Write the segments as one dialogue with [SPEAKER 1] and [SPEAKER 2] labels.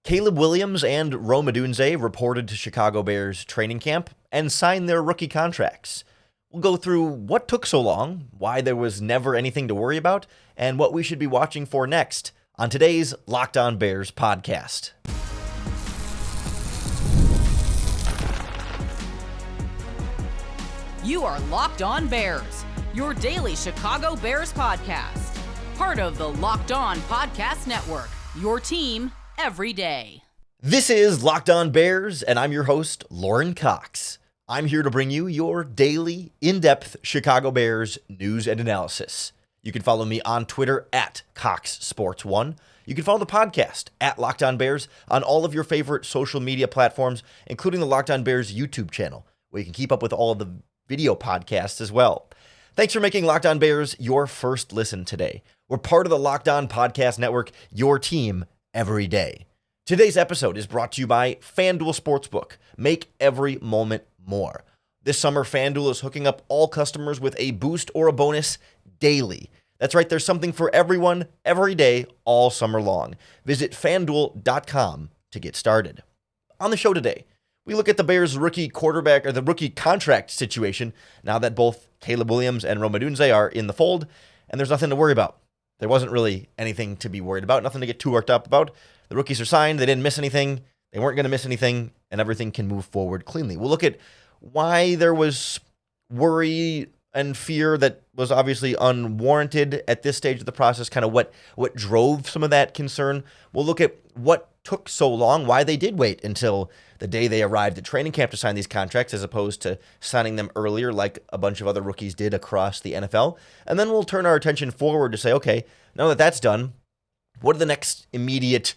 [SPEAKER 1] Caleb Williams and Rome Odunze reported to Chicago Bears training camp and signed their rookie contracts. We'll go through what took so long, why there was never anything to worry about, and what we should be watching for next on today's Locked On Bears podcast.
[SPEAKER 2] You are Locked On Bears, your daily Chicago Bears podcast. Part of the Locked On Podcast Network, your team every day.
[SPEAKER 1] This is Locked On Bears, and I'm your host, Lauren Cox. I'm here to bring you your daily, in-depth Chicago Bears news and analysis. You can follow me on Twitter at CoxSports1. You can follow the podcast at Locked On Bears on all of your favorite social media platforms, including the Locked On Bears YouTube channel, where you can keep up with all of the video podcasts as well. Thanks for making Locked On Bears your first listen today. We're part of the Locked On Podcast Network, your team every day. Today's episode is brought to you by FanDuel Sportsbook. Make every moment more. This summer, FanDuel is hooking up all customers with a boost or a bonus daily. That's right, there's something for everyone, every day, all summer long. Visit FanDuel.com to get started. On the show today, we look at the Bears' rookie quarterback, or the rookie contract situation, now that both Caleb Williams and Rome Odunze are in the fold, and there's nothing to worry about. There wasn't really anything to be worried about, nothing to get too worked up about. The rookies are signed, they didn't miss anything, they weren't going to miss anything, and everything can move forward cleanly. We'll look at why there was worry and fear that was obviously unwarranted at this stage of the process, kind of what drove some of that concern. We'll look at what took so long, why they did wait until the day they arrived at training camp to sign these contracts as opposed to signing them earlier like a bunch of other rookies did across the NFL. And then we'll turn our attention forward to say, okay, now that that's done, what are the next immediate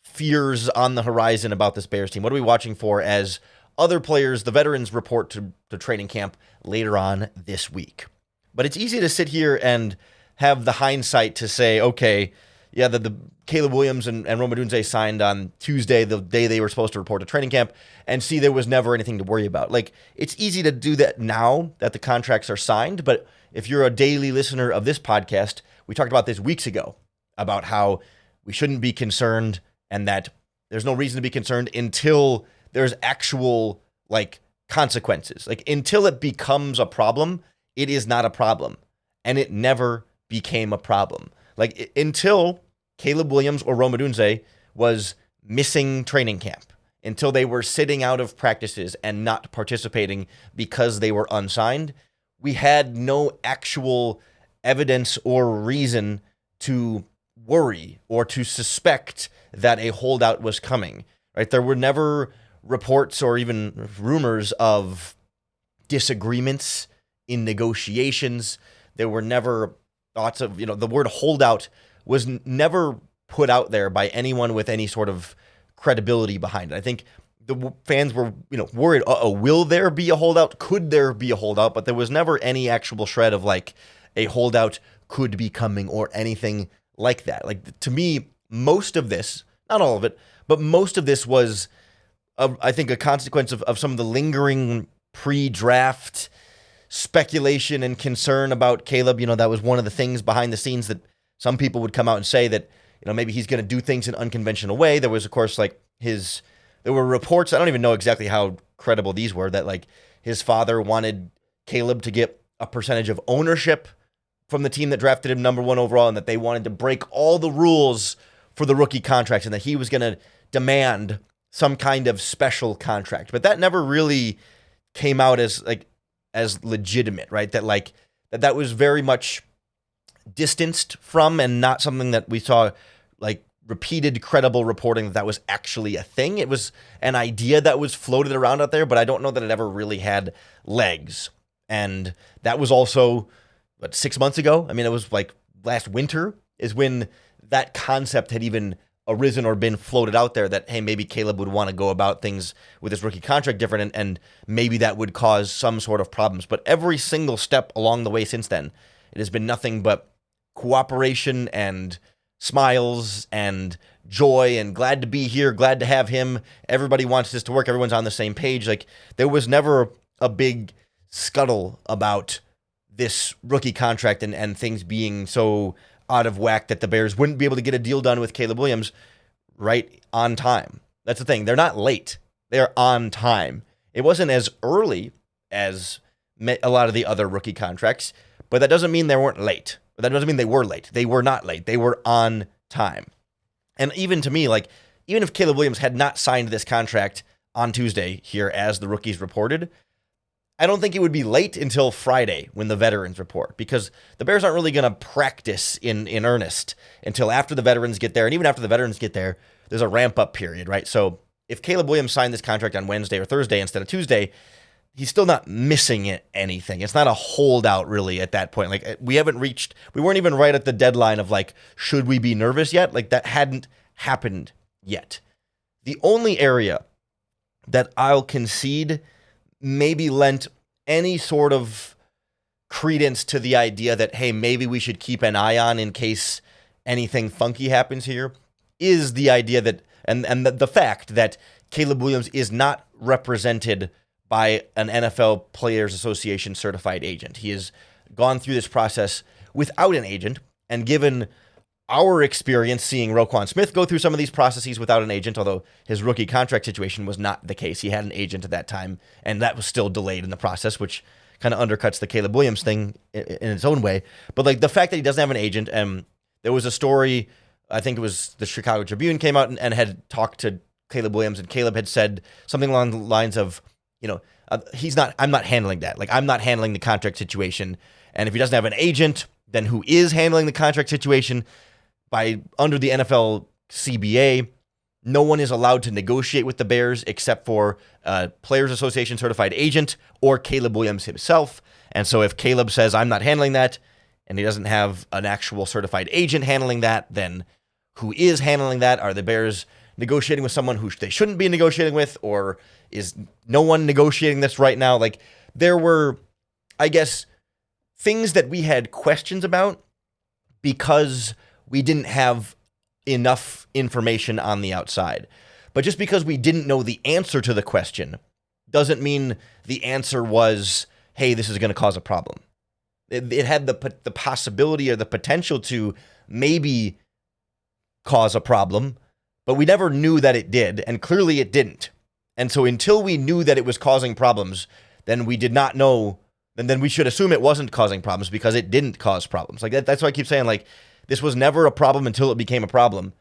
[SPEAKER 1] fears on the horizon about this Bears team? What are we watching for as other players, the veterans, report to training camp later on this week? But it's easy to sit here and have the hindsight to say, okay, yeah, the Caleb Williams and Rome Odunze signed on Tuesday, the day they were supposed to report to training camp, and see there was never anything to worry about. Like, it's easy to do that now that the contracts are signed, but if you're a daily listener of this podcast, we talked about this weeks ago, about how we shouldn't be concerned and that there's no reason to be concerned until there's actual, consequences. Until it becomes a problem, it is not a problem. And it never became a problem. Until Caleb Williams or Rome Odunze was missing training camp, until they were sitting out of practices and not participating because they were unsigned, we had no actual evidence or reason to worry or to suspect that a holdout was coming. Right? There were never reports or even rumors of disagreements in negotiations. There were never thoughts of, the word holdout was never put out there by anyone with any sort of credibility behind it. I think the fans were, worried, will there be a holdout? Could there be a holdout? But there was never any actual shred of a holdout could be coming or anything like that. To me, most of this, not all of it, but most of this was, I think, a consequence of some of the lingering pre-draft speculation and concern about Caleb. That was one of the things behind the scenes that some people would come out and say that, maybe he's going to do things in an unconventional way. There was, of course, there were reports, I don't even know exactly how credible these were, that his father wanted Caleb to get a percentage of ownership from the team that drafted him number one overall, and that they wanted to break all the rules for the rookie contracts and that he was going to demand some kind of special contract. But that never really came out as legitimate, right? That was very much distanced from and not something that we saw repeated credible reporting that was actually a thing. It was an idea that was floated around out there, but I don't know that it ever really had legs. And that was also 6 months ago. I mean, it was last winter is when that concept had even arisen or been floated out there that, hey, maybe Caleb would want to go about things with his rookie contract different, and maybe that would cause some sort of problems. But every single step along the way since then, it has been nothing but cooperation and smiles and joy and glad to be here, glad to have him. Everybody wants this to work. Everyone's on the same page. There was never a big scuttle about this rookie contract and things being so out of whack that the Bears wouldn't be able to get a deal done with Caleb Williams. right on time. That's the thing. They're not late. They're on time. It wasn't as early as a lot of the other rookie contracts, but that doesn't mean they weren't late. That doesn't mean they were late. They were not late. They were on time. And even to me, like, even if Caleb Williams had not signed this contract on Tuesday here as the rookies reported, I don't think it would be late until Friday when the veterans report, because the Bears aren't really going to practice in earnest until after the veterans get there. And even after the veterans get there, there's a ramp-up period, right? So if Caleb Williams signed this contract on Wednesday or Thursday instead of Tuesday, he's still not missing anything. It's not a holdout really at that point. Like, we weren't even right at the deadline of like, should we be nervous yet? Like, that hadn't happened yet. The only area that I'll concede maybe lent any sort of credence to the idea that, hey, maybe we should keep an eye on in case anything funky happens here, is the idea that, and the fact that Caleb Williams is not represented by an NFL Players Association certified agent. He has gone through this process without an agent, and given our experience seeing Roquan Smith go through some of these processes without an agent, although his rookie contract situation was not the case. He had an agent at that time, and that was still delayed in the process, which kind of undercuts the Caleb Williams thing in its own way. But like the fact that he doesn't have an agent, there was a story, I think it was the Chicago Tribune came out and had talked to Caleb Williams, and Caleb had said something along the lines of, I'm not handling that. Like, I'm not handling the contract situation. And if he doesn't have an agent, then who is handling the contract situation? Under the NFL CBA, no one is allowed to negotiate with the Bears except for a Players Association certified agent or Caleb Williams himself. And so if Caleb says, I'm not handling that, and he doesn't have an actual certified agent handling that, then who is handling that? Are the Bears negotiating with someone who they shouldn't be negotiating with, or is no one negotiating this right now? Like, there were, I guess, things that we had questions about because we didn't have enough information on the outside. But just because we didn't know the answer to the question doesn't mean the answer was, hey, this is going to cause a problem. It had the possibility or the potential to maybe cause a problem, but we never knew that it did, and clearly it didn't. And so until we knew that it was causing problems, then we did not know, and then we should assume it wasn't causing problems because it didn't cause problems. Like that's why I keep saying, like, this was never a problem until it became a problem,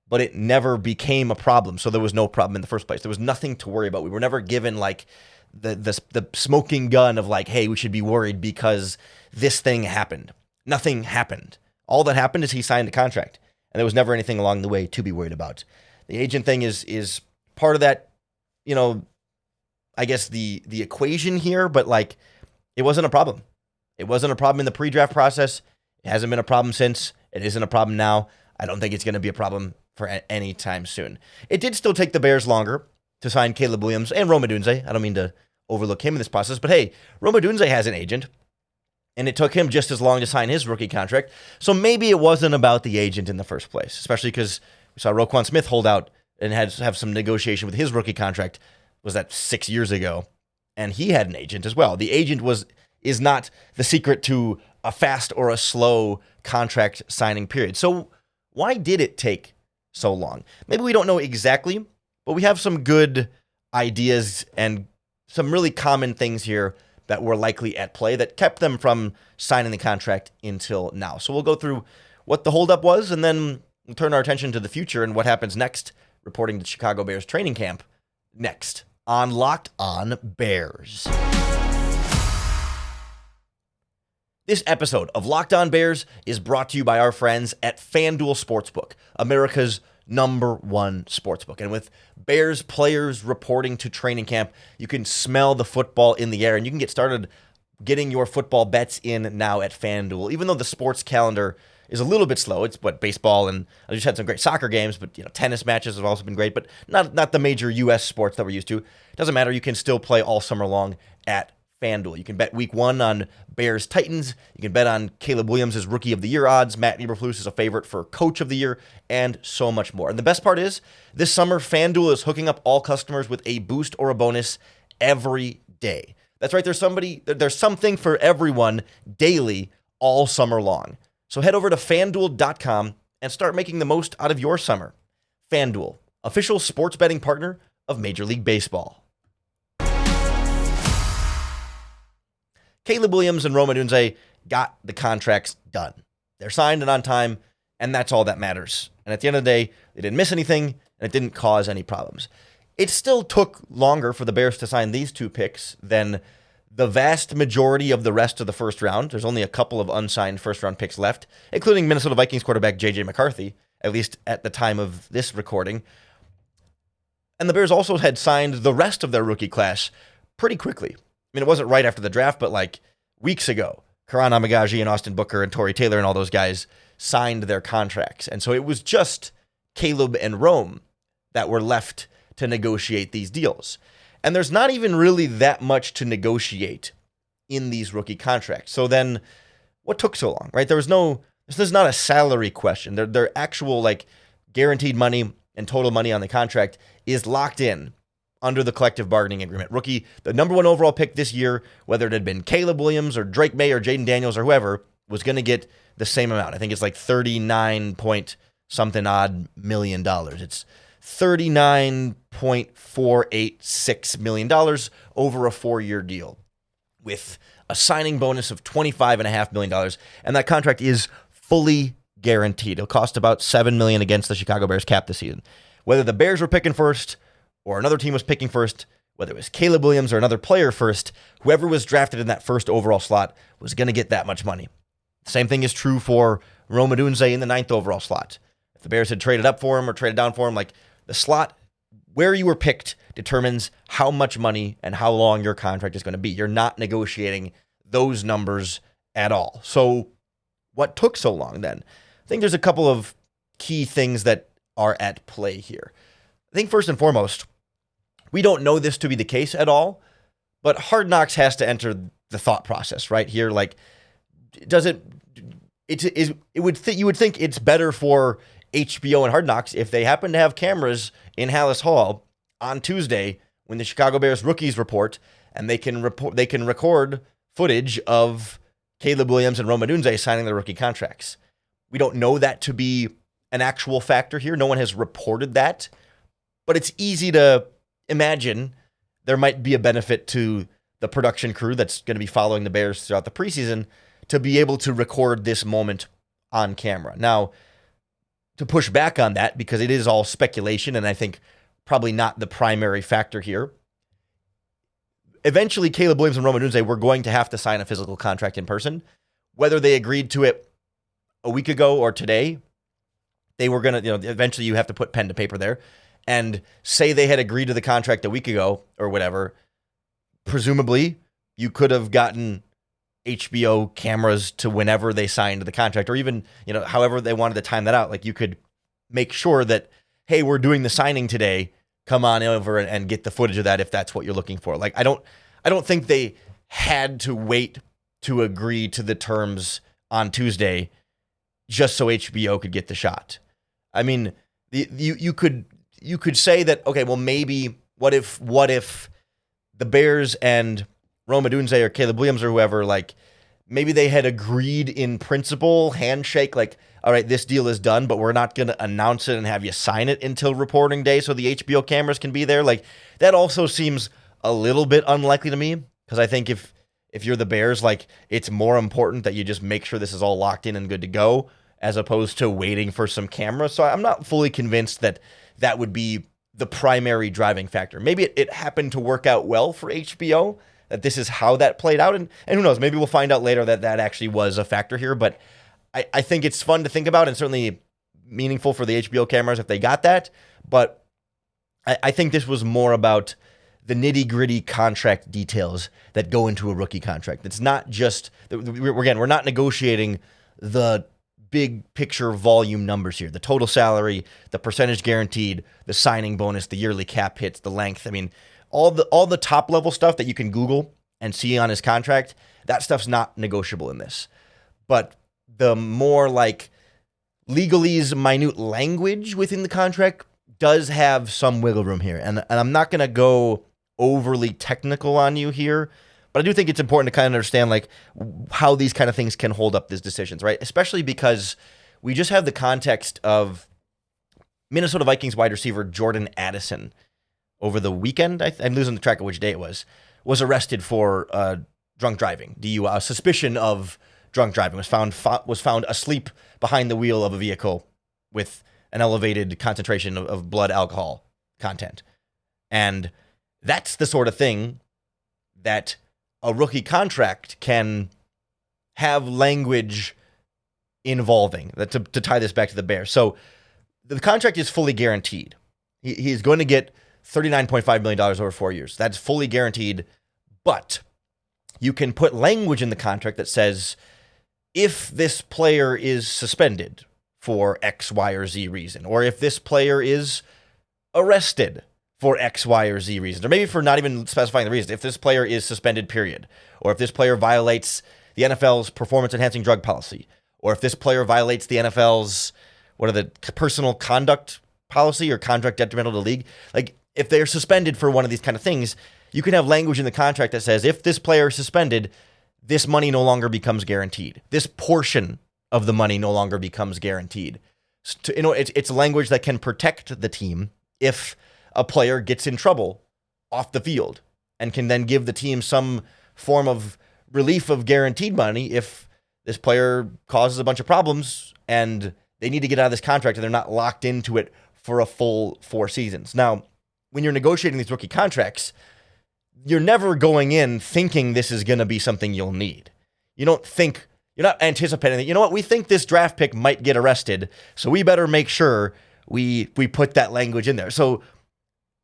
[SPEAKER 1] but it never became a problem, so there was no problem in the first place. There was nothing to worry about. We were never given like the smoking gun of like, hey, we should be worried because this thing happened. Nothing happened. All that happened is he signed a contract, and there was never anything along the way to be worried about. The agent thing is part of that, I guess the equation here, but like, it wasn't a problem. It wasn't a problem in the pre-draft process. It hasn't been a problem since. It isn't a problem now. I don't think it's going to be a problem for any time soon. It did still take the Bears longer to sign Caleb Williams and Rome Odunze. I don't mean to overlook him in this process, but hey, Rome Odunze has an agent, and it took him just as long to sign his rookie contract. So maybe it wasn't about the agent in the first place, especially because we saw Roquan Smith hold out and have some negotiation with his rookie contract. Was that 6 years ago? And he had an agent as well. The agent is not the secret to a fast or a slow contract signing period. So why did it take so long? Maybe we don't know exactly, but we have some good ideas and some really common things here that were likely at play that kept them from signing the contract until now. So we'll go through what the holdup was, and then we'll turn our attention to the future and what happens next, reporting to Chicago Bears training camp next on Locked On Bears. This episode of Locked On Bears is brought to you by our friends at FanDuel Sportsbook, America's #1 sportsbook. And with Bears players reporting to training camp, you can smell the football in the air, and you can get started getting your football bets in now at FanDuel. Even though the sports calendar is a little bit slow, it's baseball, and I just had some great soccer games, but tennis matches have also been great, but not the major U.S. sports that we're used to. It doesn't matter. You can still play all summer long at FanDuel. You can bet week 1 on Bears Titans. You can bet on Caleb Williams' Rookie of the Year odds. Matt Eberflus is a favorite for Coach of the Year, and so much more. And the best part is, this summer, FanDuel is hooking up all customers with a boost or a bonus every day. That's right. There's something for everyone daily all summer long. So head over to FanDuel.com and start making the most out of your summer. FanDuel, official sports betting partner of Major League Baseball. Caleb Williams and Rome Odunze got the contracts done. They're signed and on time, and that's all that matters. And at the end of the day, they didn't miss anything, and it didn't cause any problems. It still took longer for the Bears to sign these two picks than the vast majority of the rest of the first round. There's only a couple of unsigned first-round picks left, including Minnesota Vikings quarterback J.J. McCarthy, at least at the time of this recording. And the Bears also had signed the rest of their rookie class pretty quickly. I mean, it wasn't right after the draft, but like weeks ago. Karan Amagaji and Austin Booker and Torrey Taylor and all those guys signed their contracts. And so it was just Caleb and Rome that were left to negotiate these deals. And there's not even really that much to negotiate in these rookie contracts. So then what took so long, right? This is not a salary question. Their actual like guaranteed money and total money on the contract is locked in under the collective bargaining agreement. Rookie, the number one overall pick this year, whether it had been Caleb Williams or Drake May or Jaden Daniels or whoever, was going to get the same amount. I think it's like 39 point something odd $million. It's $39.486 million over a 4-year deal with a signing bonus of $25.5 million. And that contract is fully guaranteed. It'll cost about $7 million against the Chicago Bears cap this season. Whether the Bears were picking first or another team was picking first, whether it was Caleb Williams or another player first, whoever was drafted in that first overall slot was going to get that much money. Same thing is true for Rome Odunze in the 9th overall slot. If the Bears had traded up for him or traded down for him, like the slot where you were picked determines how much money and how long your contract is going to be. You're not negotiating those numbers at all. So what took so long then? I think there's a couple of key things that are at play here. I think first and foremost, we don't know this to be the case at all, but Hard Knocks has to enter the thought process right here. Like, you would think it's better for HBO and Hard Knocks if they happen to have cameras in Hallis Hall on Tuesday when the Chicago Bears rookies report, and they can record footage of Caleb Williams and Rome Odunze signing their rookie contracts. We don't know that to be an actual factor here. No one has reported that, but it's easy to imagine there might be a benefit to the production crew that's going to be following the Bears throughout the preseason to be able to record this moment on camera. Now, to push back on that, because it is all speculation and I think probably not the primary factor here, eventually Caleb Williams and Rome Odunze were going to have to sign a physical contract in person. Whether they agreed to it a week ago or today, they were going to, eventually you have to put pen to paper there. And say they had agreed to the contract a week ago or whatever, presumably you could have gotten HBO cameras to whenever they signed the contract, or even, however they wanted to time that out. Like you could make sure that, hey, we're doing the signing today. Come on over and get the footage of that if that's what you're looking for. Like I don't think they had to wait to agree to the terms on Tuesday just so HBO could get the shot. I mean, you could say that, okay, well, maybe what if the Bears and Rome Odunze or Caleb Williams or whoever, like maybe they had agreed in principle, handshake, like, all right, this deal is done, but we're not going to announce it and have you sign it until reporting day so the HBO cameras can be there. Like that also seems a little bit unlikely to me, because I think if you're the Bears, like it's more important that you just make sure this is all locked in and good to go as opposed to waiting for some cameras. So I'm not fully convinced that would be the primary driving factor. Maybe it happened to work out well for HBO, that this is how that played out. And who knows, maybe we'll find out later that actually was a factor here. But I think it's fun to think about and certainly meaningful for the HBO cameras if they got that. But I think this was more about the nitty-gritty contract details that go into a rookie contract. It's not just, we're not negotiating the big picture volume numbers here. The total salary, the percentage guaranteed, the signing bonus, the yearly cap hits, the length. I mean, all the top level stuff that you can Google and see on his contract, that stuff's not negotiable in this. But the more like legalese, minute language within the contract does have some wiggle room here. And I'm not going to go overly technical on you here, but I do think it's important to kind of understand like how these kind of things can hold up these decisions, right? Especially because we just have the context of Minnesota Vikings wide receiver Jordan Addison over the weekend, I'm losing the track of which day it was arrested for drunk driving, DUI, suspicion of drunk driving, was found asleep behind the wheel of a vehicle with an elevated concentration of blood alcohol content. And that's the sort of thing that a rookie contract can have language involving, to tie this back to the Bears. So the contract is fully guaranteed. He's going to get $39.5 million over 4 years. That's fully guaranteed. But you can put language in the contract that says, if this player is suspended for X, Y, or Z reason, or if this player is arrested for X, Y, or Z reasons, or maybe for not even specifying the reason, if this player is suspended, period, or if this player violates the NFL's performance-enhancing drug policy, or if this player violates the NFL's, personal conduct policy or contract detrimental to the league, like if they're suspended for one of these kind of things, you can have language in the contract that says, if this player is suspended, this money no longer becomes guaranteed. This portion of the money no longer becomes guaranteed. It's language that can protect the team if a player gets in trouble off the field, and can then give the team some form of relief of guaranteed money if this player causes a bunch of problems and they need to get out of this contract and they're not locked into it for a full 4 seasons. Now, when you're negotiating these rookie contracts, you're never going in thinking this is going to be something you'll need. You're not anticipating that, you know what, we think this draft pick might get arrested, so we better make sure we put that language in there. So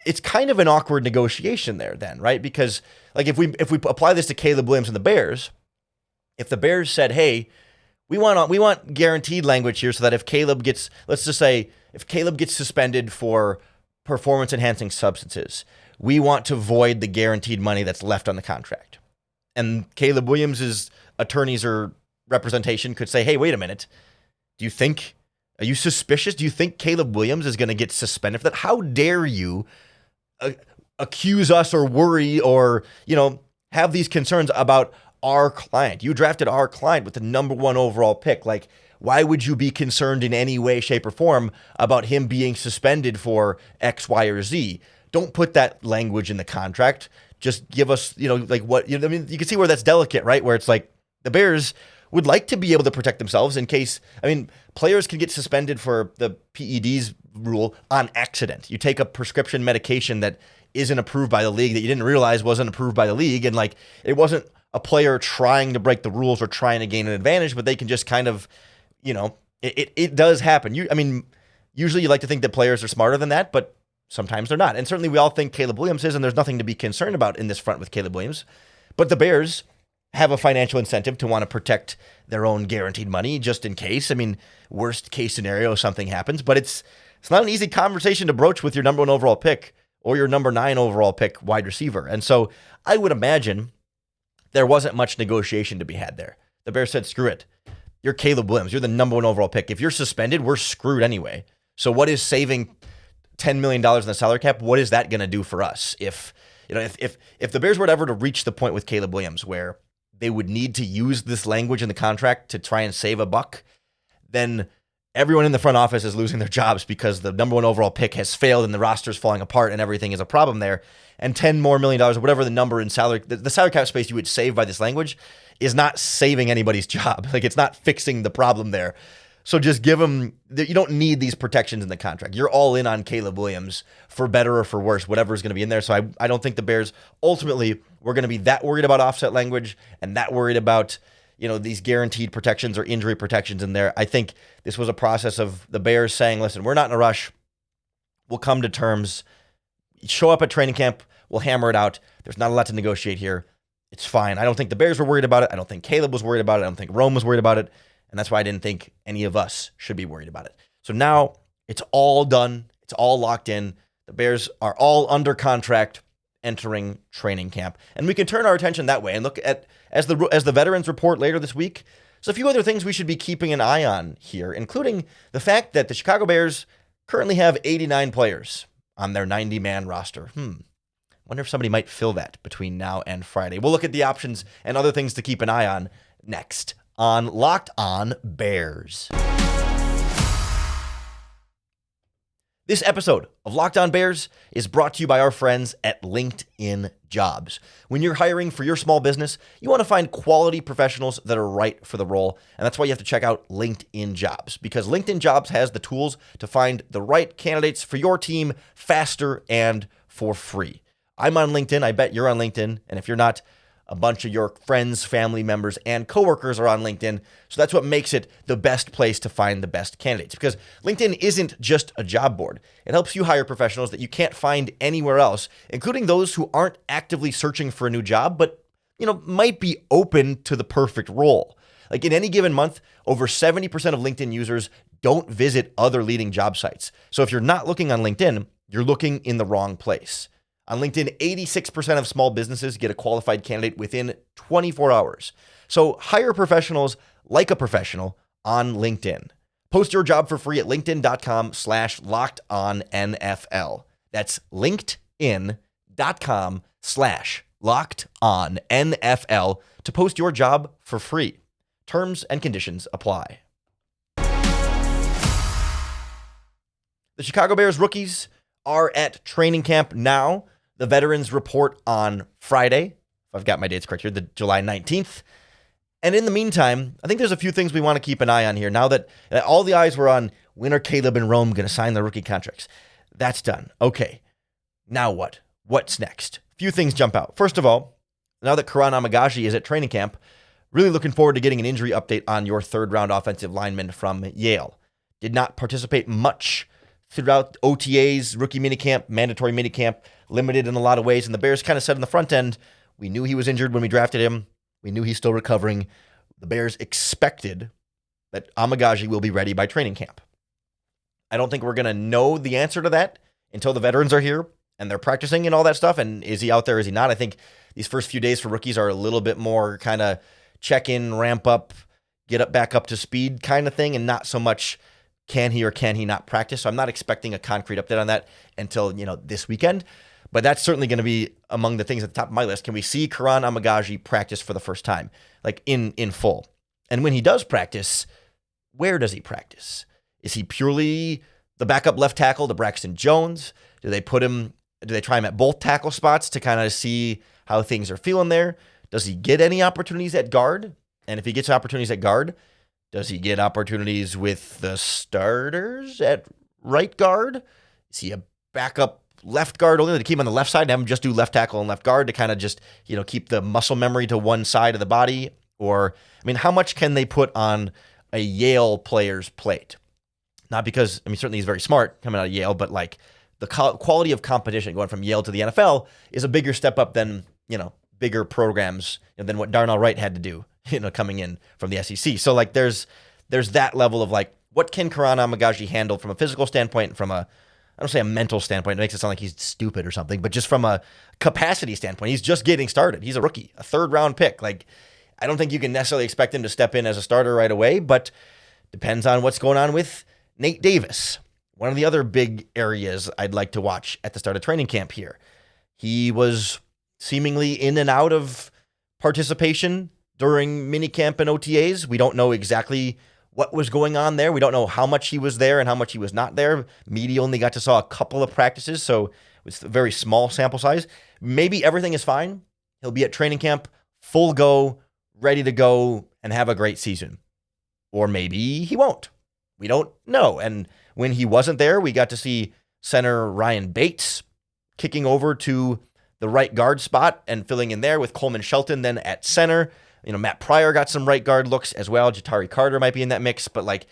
[SPEAKER 1] it's kind of an awkward negotiation there then, right? Because like if we apply this to Caleb Williams and the Bears, if the Bears said, hey, we want guaranteed language here so that if Caleb gets, let's just say, if Caleb gets suspended for performance-enhancing substances, we want to void the guaranteed money that's left on the contract. And Caleb Williams' attorneys or representation could say, hey, wait a minute. Are you suspicious? Do you think Caleb Williams is going to get suspended for that? How dare you accuse us or worry or, have these concerns about our client? You drafted our client with the number 1 overall pick. Like, why would you be concerned in any way, shape, or form about him being suspended for X, Y, or Z? Don't put that language in the contract. Just give us, you can see where that's delicate, right? Where it's like the Bears would like to be able to protect themselves in case, players can get suspended for the PEDs rule on accident. You take a prescription medication that isn't approved by the league that you didn't realize wasn't approved by the league. And it wasn't a player trying to break the rules or trying to gain an advantage, but they can just kind of, it does happen. Usually you like to think that players are smarter than that, but sometimes they're not. And certainly we all think Caleb Williams is, and there's nothing to be concerned about in this front with Caleb Williams. But the Bears have a financial incentive to want to protect their own guaranteed money just in case. Worst case scenario, something happens, but it's not an easy conversation to broach with your number 1 overall pick or your number 9 overall pick wide receiver. And so I would imagine there wasn't much negotiation to be had there. The Bears said, screw it. You're Caleb Williams. You're the number 1 overall pick. If you're suspended, we're screwed anyway. So what is saving $10 million in the salary cap? What is that going to do for us? If the Bears were ever to reach the point with Caleb Williams where they would need to use this language in the contract to try and save a buck, then everyone in the front office is losing their jobs because the number 1 overall pick has failed and the roster's falling apart and everything is a problem there. And $10 more million or whatever the number in salary, the salary cap space you would save by this language is not saving anybody's job. It's not fixing the problem there. So just give them, you don't need these protections in the contract. You're all in on Caleb Williams for better or for worse, whatever's going to be in there. So I don't think the Bears ultimately were going to be that worried about offset language and that worried about, these guaranteed protections or injury protections in there. I think this was a process of the Bears saying, listen, we're not in a rush. We'll come to terms. Show up at training camp. We'll hammer it out. There's not a lot to negotiate here. It's fine. I don't think the Bears were worried about it. I don't think Caleb was worried about it. I don't think Rome was worried about it. And that's why I didn't think any of us should be worried about it. So now it's all done. It's all locked in. The Bears are all under contract entering training camp. And we can turn our attention that way and look at, as the veterans report later this week, there's a few other things we should be keeping an eye on here, including the fact that the Chicago Bears currently have 89 players on their 90-man roster. Wonder if somebody might fill that between now and Friday. We'll look at the options and other things to keep an eye on next on Locked On Bears. This episode of Locked On Bears is brought to you by our friends at LinkedIn Jobs. When you're hiring for your small business, you want to find quality professionals that are right for the role, and that's why you have to check out LinkedIn Jobs, because LinkedIn Jobs has the tools to find the right candidates for your team faster and for free. I'm on LinkedIn. I bet you're on LinkedIn, and if you're not, a bunch of your friends, family members, and coworkers are on LinkedIn. So that's what makes it the best place to find the best candidates, because LinkedIn isn't just a job board. It helps you hire professionals that you can't find anywhere else, including those who aren't actively searching for a new job, but might be open to the perfect role. Like in any given month, over 70% of LinkedIn users don't visit other leading job sites. So if you're not looking on LinkedIn, you're looking in the wrong place. On LinkedIn, 86% of small businesses get a qualified candidate within 24 hours. So hire professionals like a professional on LinkedIn. Post your job for free at linkedin.com/lockedonnfl. That's linkedin.com/lockedonnfl to post your job for free. Terms and conditions apply. The Chicago Bears rookies are at training camp now. The veterans report on Friday, if I've got my dates correct here, the July 19th. And in the meantime, I think there's a few things we want to keep an eye on here. Now that all the eyes were on when are Caleb and Rome going to sign their rookie contracts? That's done. Okay, now what? What's next? A few things jump out. First of all, now that Karan Amagaji is at training camp, really looking forward to getting an injury update on your third-round offensive lineman from Yale. Did not participate much throughout OTAs, rookie minicamp, mandatory minicamp, limited in a lot of ways. And the Bears kind of said in the front end, we knew he was injured when we drafted him. We knew he's still recovering. The Bears expected that Amagaji will be ready by training camp. I don't think we're going to know the answer to that until the veterans are here and they're practicing and all that stuff. And is he out there? Is he not? I think these first few days for rookies are a little bit more kind of check in, ramp up, back up to speed kind of thing, and not so much can he or can he not practice. So I'm not expecting a concrete update on that until, this weekend. But that's certainly going to be among the things at the top of my list. Can we see Karan Amagaji practice for the first time, like in full? And when he does practice, where does he practice? Is he purely the backup left tackle to Braxton Jones? Do they try him at both tackle spots to kind of see how things are feeling there? Does he get any opportunities at guard? And if he gets opportunities at guard, does he get opportunities with the starters at right guard? Is he a backup left guard only to keep him on the left side and have him just do left tackle and left guard to kind of just, keep the muscle memory to one side of the body? Or, how much can they put on a Yale player's plate? Not because, certainly he's very smart coming out of Yale, but like the quality of competition going from Yale to the NFL is a bigger step up than, bigger programs than what Darnell Wright had to do, coming in from the SEC. So like there's that level of like, what can Karan Amagaji handle from a physical standpoint, from a, I don't say a mental standpoint, it makes it sound like he's stupid or something, but just from a capacity standpoint, he's just getting started. He's a rookie, a third-round pick. Like, I don't think you can necessarily expect him to step in as a starter right away, but depends on what's going on with Nate Davis. One of the other big areas I'd like to watch at the start of training camp here. He was seemingly in and out of participation during minicamp and OTAs. We don't know exactly what was going on there. We don't know how much he was there and how much he was not there. Media only got to saw a couple of practices, so it was a very small sample size. Maybe everything is fine. He'll be at training camp, full go, ready to go, and have a great season. Or maybe he won't. We don't know. And when he wasn't there, we got to see center Ryan Bates kicking over to the right guard spot and filling in there with Coleman Shelton then at center. Matt Pryor got some right guard looks as well. Jatari Carter might be in that mix, but like,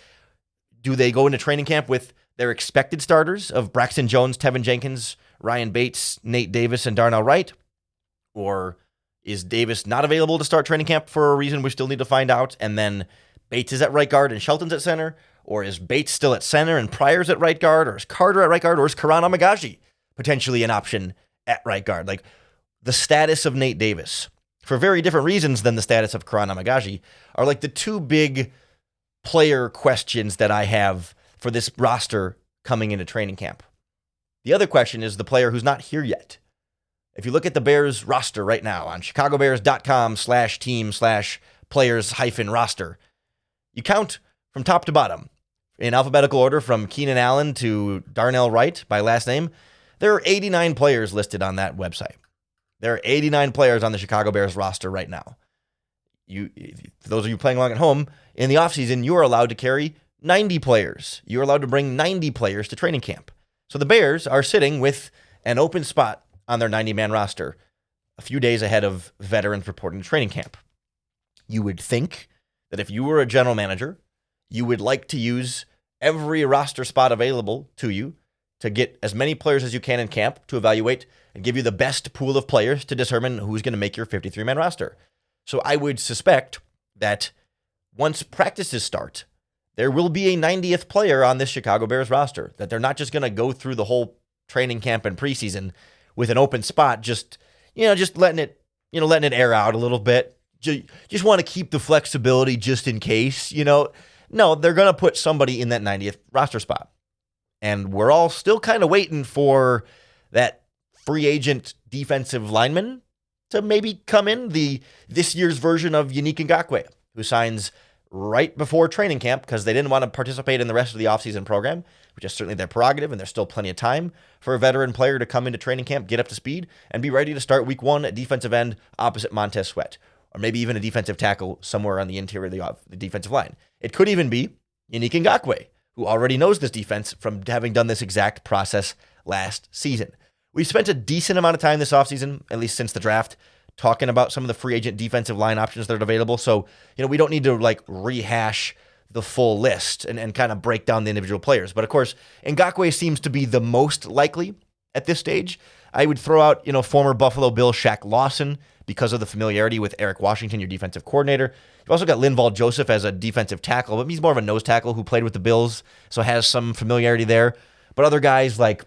[SPEAKER 1] do they go into training camp with their expected starters of Braxton Jones, Tevin Jenkins, Ryan Bates, Nate Davis, and Darnell Wright? Or is Davis not available to start training camp for a reason we still need to find out? And then Bates is at right guard and Shelton's at center? Or is Bates still at center and Pryor's at right guard? Or is Carter at right guard? Or is Karan Amagaji potentially an option at right guard? Like, the status of Nate Davis, for very different reasons than the status of Karan Amagaji, are like the two big player questions that I have for this roster coming into training camp. The other question is the player who's not here yet. If you look at the Bears roster right now on chicagobears.com/team/players-roster, you count from top to bottom in alphabetical order from Keenan Allen to Darnell Wright by last name, there are 89 players listed on that website. There are 89 players on the Chicago Bears roster right now. For those of you playing along at home, in the offseason, you are allowed to carry 90 players. You're allowed to bring 90 players to training camp. So the Bears are sitting with an open spot on their 90-man roster a few days ahead of veterans reporting to training camp. You would think that if you were a general manager, you would like to use every roster spot available to you to get as many players as you can in camp to evaluate and give you the best pool of players to determine who's going to make your 53-man roster. So I would suspect that once practices start, there will be a 90th player on this Chicago Bears roster, that they're not just going to go through the whole training camp and preseason with an open spot, just letting it air out a little bit. Just want to keep the flexibility just in case, No, they're going to put somebody in that 90th roster spot. And we're all still kind of waiting for that free agent defensive lineman to maybe come in, this year's version of Yannick Ngakoue, who signs right before training camp because they didn't want to participate in the rest of the offseason program, which is certainly their prerogative, and there's still plenty of time for a veteran player to come into training camp, get up to speed, and be ready to start week one at defensive end opposite Montez Sweat, or maybe even a defensive tackle somewhere on the interior of the defensive line. It could even be Yannick Ngakoue, who already knows this defense from having done this exact process last season. We spent a decent amount of time this offseason, at least since the draft, talking about some of the free agent defensive line options that are available. So, we don't need to rehash the full list and kind of break down the individual players. But of course, Ngakoue seems to be the most likely at this stage. I would throw out, former Buffalo Bill Shaq Lawson because of the familiarity with Eric Washington, your defensive coordinator. You've also got Linval Joseph as a defensive tackle, but he's more of a nose tackle who played with the Bills, so has some familiarity there. But other guys like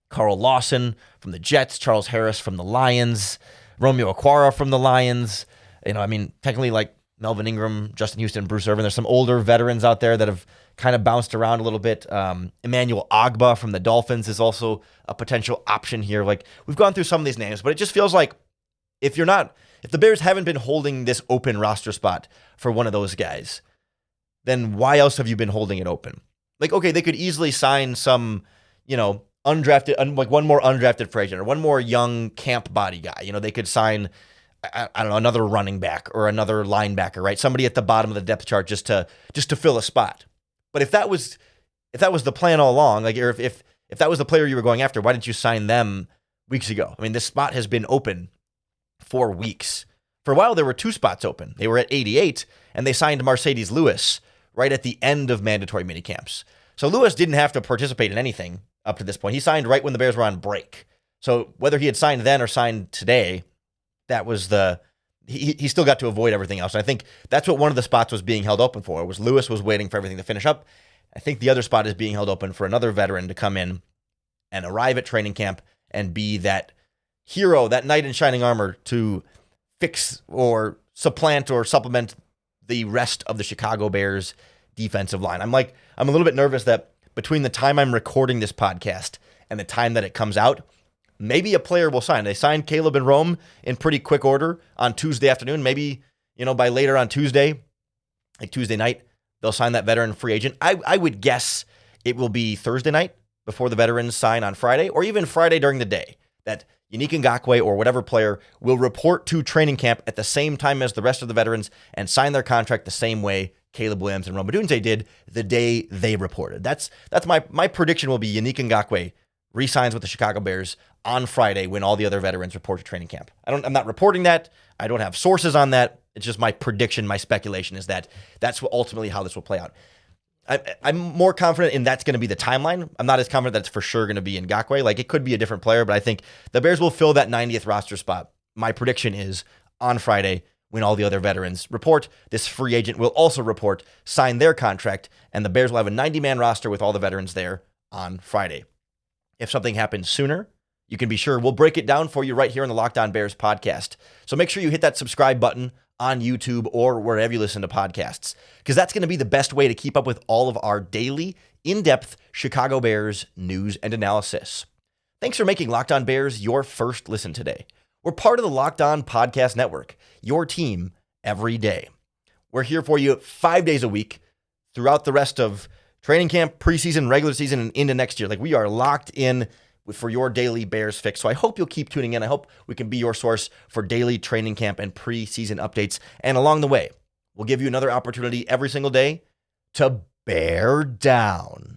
[SPEAKER 1] Carl Lawson from the Jets, Charles Harris from the Lions, Romeo Okwara from the Lions, technically like Melvin Ingram, Justin Houston, Bruce Irvin. There's some older veterans out there that have kind of bounced around a little bit. Emmanuel Ogbah from the Dolphins is also a potential option here. We've gone through some of these names, but it just feels like if the Bears haven't been holding this open roster spot for one of those guys, then why else have you been holding it open? Okay, they could easily sign some, undrafted, one more undrafted free agent or one more young camp body guy. They could sign, I don't know, another running back or another linebacker, right? Somebody at the bottom of the depth chart just to fill a spot. But if that was the plan all along, or if that was the player you were going after, why didn't you sign them weeks ago? This spot has been open for weeks. For a while, there were two spots open. They were at 88, and they signed Mercedes Lewis right at the end of mandatory minicamps. So Lewis didn't have to participate in anything up to this point. He signed right when the Bears were on break. So whether he had signed then or signed today, that was he still got to avoid everything else. And I think that's what one of the spots was being held open for. Was Lewis was waiting for everything to finish up. I think the other spot is being held open for another veteran to come in and arrive at training camp and be that hero, that knight in shining armor to fix or supplant or supplement the rest of the Chicago Bears defensive line. I'm a little bit nervous that between the time I'm recording this podcast and the time that it comes out, maybe a player will sign. They signed Caleb and Rome in pretty quick order on Tuesday afternoon. Maybe, by later on Tuesday, like Tuesday night, they'll sign that veteran free agent. I would guess it will be Thursday night before the veterans sign on Friday, or even Friday during the day, that Yannick Ngakoue or whatever player will report to training camp at the same time as the rest of the veterans and sign their contract the same way Caleb Williams and Rome Odunze did the day they reported. That's my prediction will be Yannick Ngakoue re-signs with the Chicago Bears on Friday when all the other veterans report to training camp. I'm not reporting that. I don't have sources on that. It's just my prediction, my speculation is that that's ultimately how this will play out. I'm more confident in that's going to be the timeline. I'm not as confident that it's for sure going to be Ngakoue. It could be a different player, but I think the Bears will fill that 90th roster spot. My prediction is on Friday when all the other veterans report. This free agent will also report, sign their contract, and the Bears will have a 90-man roster with all the veterans there on Friday. If something happens sooner, you can be sure we'll break it down for you right here on the Locked On Bears podcast. So make sure you hit that subscribe button on YouTube or wherever you listen to podcasts, because that's going to be the best way to keep up with all of our daily, in-depth Chicago Bears news and analysis. Thanks for making Locked On Bears your first listen today. We're part of the Locked On Podcast Network, your team every day. We're here for you 5 days a week throughout the rest of training camp, preseason, regular season, and into next year. Like, we are locked in for your daily Bears fix. So I hope you'll keep tuning in. I hope we can be your source for daily training camp and preseason updates. And along the way, we'll give you another opportunity every single day to bear down.